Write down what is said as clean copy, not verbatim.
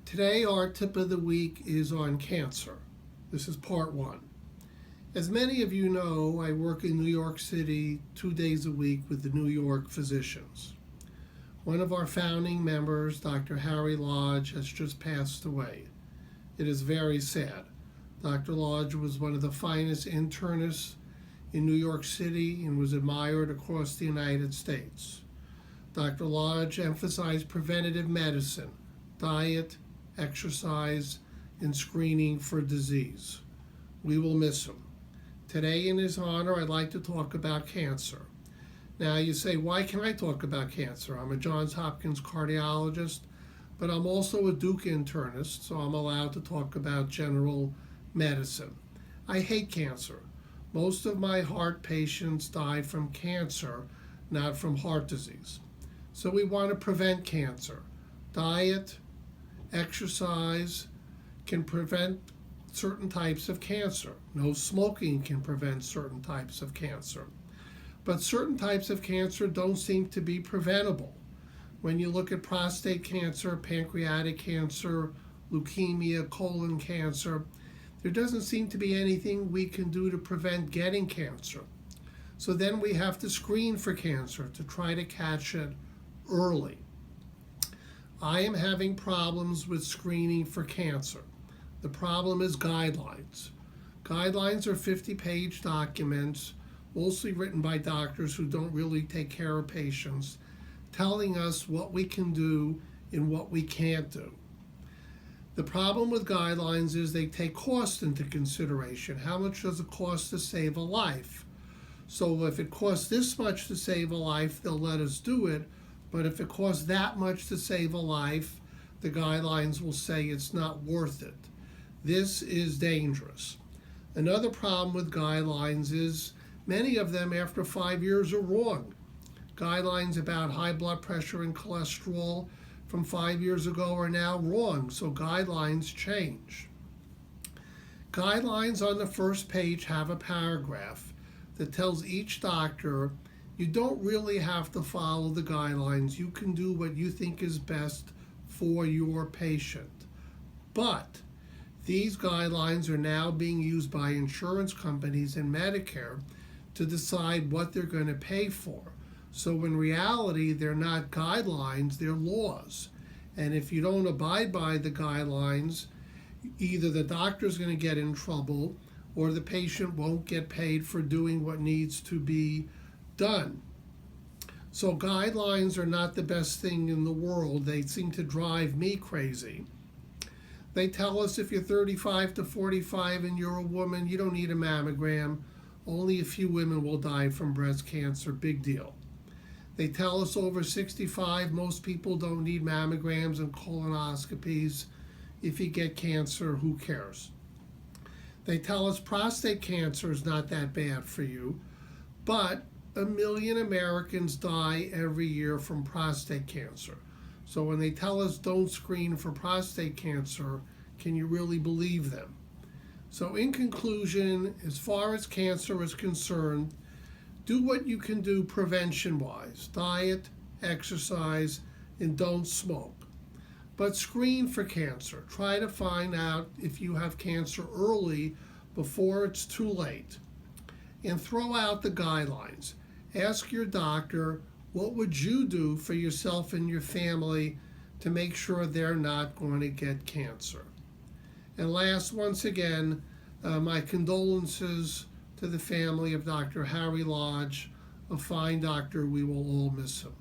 Today, our tip of the week is on cancer. This is part one. As many of you know, I work in New York City 2 days a week with the New York physicians. One of our founding members, Dr. Harry Lodge, has just passed away. It is very sad. Dr. Lodge was one of the finest internists in New York City and was admired across the United States. Dr. Lodge emphasized preventative medicine, diet, exercise, and screening for disease. We will miss him. Today, in his honor, I'd like to talk about cancer. Now, you say, why can I talk about cancer? I'm a Johns Hopkins Cardiologist, but I'm also a Duke Internist, so I'm allowed to talk about general medicine. I hate cancer. Most of my heart patients die from cancer, not from heart disease. So we want to prevent cancer. Diet, exercise can prevent certain types of cancer. No smoking can prevent certain types of cancer. But certain types of cancer don't seem to be preventable. When you look at prostate cancer, pancreatic cancer, leukemia, colon cancer, there doesn't seem to be anything we can do to prevent getting cancer. So then we have to screen for cancer to try to catch it early. I am having problems with screening for cancer. The problem is guidelines. Guidelines are 50-page documents, mostly written by doctors who don't really take care of patients, telling us what we can do and what we can't do. The problem with guidelines is they take cost into consideration. How much does it cost to save a life? So if it costs this much to save a life, they'll let us do it. But if it costs that much to save a life, the guidelines will say it's not worth it. This is dangerous. Another problem with guidelines is many of them after 5 years are wrong. Guidelines about high blood pressure and cholesterol from 5 years ago are now wrong, so guidelines change. Guidelines on the first page have a paragraph that tells each doctor you don't really have to follow the guidelines. You can do what you think is best for your patient. But these guidelines are now being used by insurance companies and Medicare to decide what they're going to pay for. So in reality, they're not guidelines, they're laws. And if you don't abide by the guidelines, either the doctor's going to get in trouble or the patient won't get paid for doing what needs to be done. So guidelines are not the best thing in the world. They seem to drive me crazy. They tell us if you're 35 to 45 and you're a woman, you don't need a mammogram. Only a few women will die from breast cancer. Big deal. They tell us over 65, most people don't need mammograms and colonoscopies. If you get cancer, who cares? They tell us prostate cancer is not that bad for you, but 1 million Americans die every year from prostate cancer. So when they tell us don't screen for prostate cancer, can you really believe them? So in conclusion, as far as cancer is concerned, do what you can do prevention-wise. Diet, exercise, and don't smoke. But screen for cancer. Try to find out if you have cancer early before it's too late. And throw out the guidelines. Ask your doctor, what would you do for yourself and your family to make sure they're not going to get cancer? And last, once again, my condolences to the family of Dr. Harry Lodge, a fine doctor. We will all miss him.